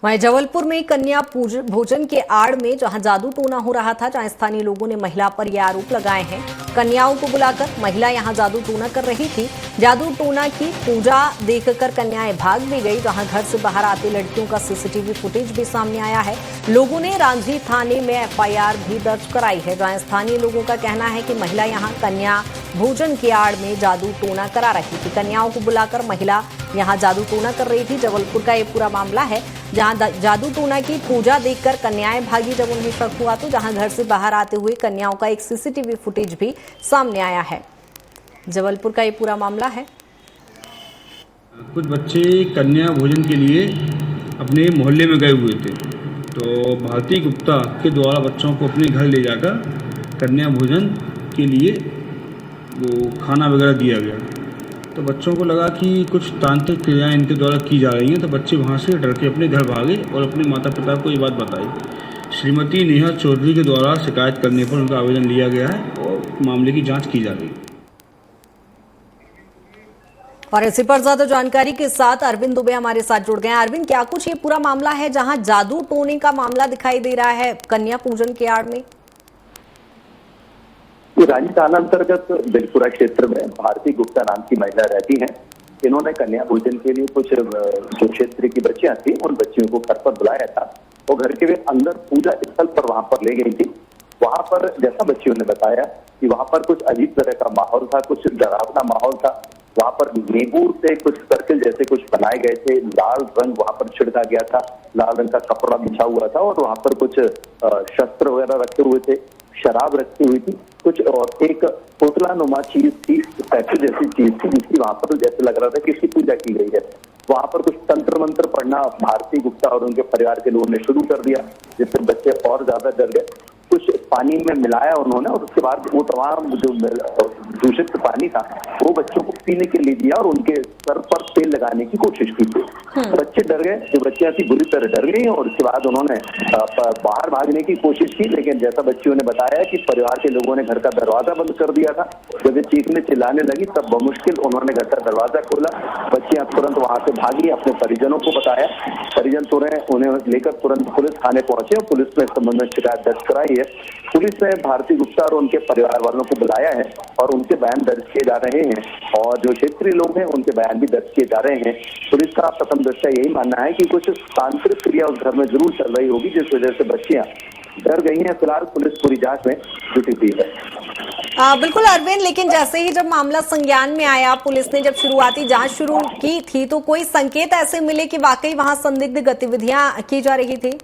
वहीं जबलपुर में कन्या भोजन के आड़ में जहां जादू टोना हो रहा था, जहां स्थानीय लोगों ने महिला पर यह आरोप लगाए हैं। कन्याओं को बुलाकर महिला यहां जादू टोना कर रही थी। जादू टोना की पूजा देखकर कन्याएं भाग भी गई। जहां घर से बाहर आती लड़कियों का सीसीटीवी फुटेज भी सामने आया है। लोगों ने रांझी थाने में एफआईआर भी दर्ज कराई है, जहां स्थानीय लोगों का कहना है कि महिला यहां कन्या भोजन की आड़ में जादू टोना करा रही थी। कन्याओं को बुलाकर महिला यहां जादू टोना कर रही थी। जबलपुर का ये पूरा मामला है, जहां जादू टोना की पूजा देखकर कन्याएं भागी जब उन्हें शक हुआ तो। जहां घर से बाहर आते हुए कन्याओं का एक सीसीटीवी फुटेज भी सामने आया है। जबलपुर का ये पूरा मामला है। कुछ बच्चे कन्या भोजन के लिए अपने मोहल्ले में गए हुए थे, तो भारती गुप्ता के द्वारा बच्चों को अपने घर ले जाकर कन्या भोजन के लिए वो खाना वगैरह दिया गया। तो बच्चों को लगा कि कुछ तांत्रिक क्रियाएं इनके द्वारा की जा रही हैं, तो बच्चे वहां से डर के अपने घर भागे और अपने माता पिता को ये बात बताई। श्रीमती नेहा चौधरी के द्वारा शिकायत करने पर उनका आवेदन लिया गया है और मामले की जांच की जा रही है। और इसी पर ज्यादा जानकारी के साथ अरविंद दुबे हमारे साथ जुड़ गए हैं। अरविंद, क्या कुछ ये पूरा मामला है जहां जादू टोने का मामला दिखाई दे रहा है कन्या पूजन के आड़ में? रांझी थाना अंतर्गत बिलपुरा क्षेत्र में भारती गुप्ता नाम की महिला रहती हैं। इन्होंने कन्या भोजन के लिए कुछ जो क्षेत्र की बच्चियां थी उन बच्चियों को घर पर बुलाया था। वो घर के वे अंदर पूजा स्थल पर वहां पर ले गई थी। वहां पर जैसा बच्चियों ने बताया कि वहां पर कुछ अजीब तरह का माहौल था, कुछ डरावना माहौल था। वहां पर नींबू से कुछ सर्किल जैसे कुछ बनाए गए थे, लाल रंग वहां पर छिड़का गया था, लाल रंग का कपड़ा बिछा हुआ था और वहां पर कुछ शस्त्र वगैरह रखे हुए थे, शराब रखी हुई थी कुछ, और एक पुतला नुमा चीज थी, स्टैचू जैसी चीज थी जिसकी वहां पर जैसे लग रहा था कि इसकी पूजा की गई है। वहां पर कुछ तंत्र मंत्र पढ़ना भारती गुप्ता और उनके परिवार के लोगों ने शुरू कर दिया, जिससे बच्चे और ज्यादा डर गए। कुछ पानी में मिलाया उन्होंने और उसके बाद वो तमाम जो दूषित पानी था वो बच्चों को पीने के लिए दिया और उनके सर पर तेल लगाने की कोशिश की थी। बच्चे डर गए, जो बच्चियां थी बुरी तरह डर गई और उसके बाद उन्होंने बाहर भागने की कोशिश की, लेकिन जैसा बच्चियों ने बताया कि परिवार के लोगों ने घर का दरवाजा बंद कर दिया था। जब वे चीखने चिल्लाने लगी तब बमुश्किल उन्होंने घर का दरवाजा खोला। बच्चियां तुरंत वहां से भागी, अपने परिजनों को बताया। परिजन तुरंत उन्हें लेकर तुरंत पुलिस थाने पहुंचे और पुलिस ने इस संबंध में शिकायत दर्ज कराई है। पुलिस ने भारती गुप्ता और उनके परिवार वालों को बुलाया है और उनके बयान दर्ज किए जा रहे हैं और जो क्षेत्रीय लोग हैं उनके बयान भी दर्ज किए जा रहे हैं। पुलिस का प्रथम दृष्टया यही मानना है कि कुछ तांत्रिक क्रिया उस घर में जरूर चल रही होगी, जिस वजह से बच्चियां डर गई हैं। फिलहाल पुलिस पूरी जांच में जुटी हुई है। बिल्कुल अरविंद, लेकिन जैसे ही जब मामला संज्ञान में आया, पुलिस ने जब शुरुआती जांच शुरू की थी, तो कोई संकेत ऐसे मिले कि वाकई वहां संदिग्ध गतिविधियां की जा रही थी?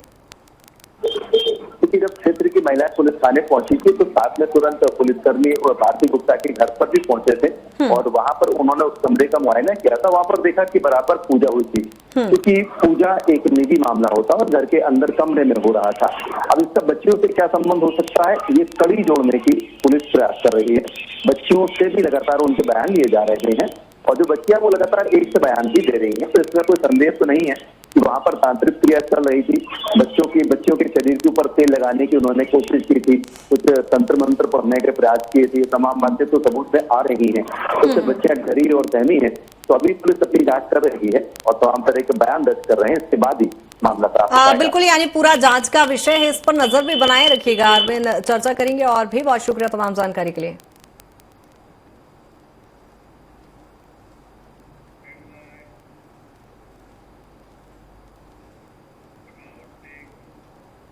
जब क्षेत्र की महिलाएं पुलिस थाने पहुंची थी तो साथ में तुरंत पुलिसकर्मी और भारती गुप्ता के घर पर भी पहुंचे थे और वहां पर उन्होंने उस कमरे का मुआयना किया था। वहां पर देखा कि बराबर पूजा हुई थी, क्योंकि पूजा एक निजी मामला होता और घर के अंदर कमरे में हो रहा था। अब इसका बच्चियों से क्या संबंध हो सकता है, ये कड़ी जोड़ने की पुलिस प्रयास कर रही है। बच्चियों से भी लगातार उनके बयान लिए जा रहे हैं और जो बच्चियां वो लगातार एक से बयान भी दे रही हैं, तो इसमें कोई संदेह तो नहीं है कि वहां पर तांत्रिक क्रिया चल रही थी। बच्चों के शरीर के ऊपर तेल लगाने की उन्होंने कोशिश की थी, कुछ तंत्र मंत्र पढ़ने के प्रयास किए थे। तमाम बातें तो सबूत में आ रही हैं, उससे बच्चियां डरी और सहमी है। तो अभी पुलिस अपनी जांच कर रही है और तमाम तरह के बयान दर्ज कर रहे हैं। इसके बाद ही मामला प्राप्त बिल्कुल, यानी पूरा जांच का विषय है, इस पर नजर भी बनाए रखिएगा। अरविंद, चर्चा करेंगे और भी। बहुत शुक्रिया तमाम जानकारी के लिए।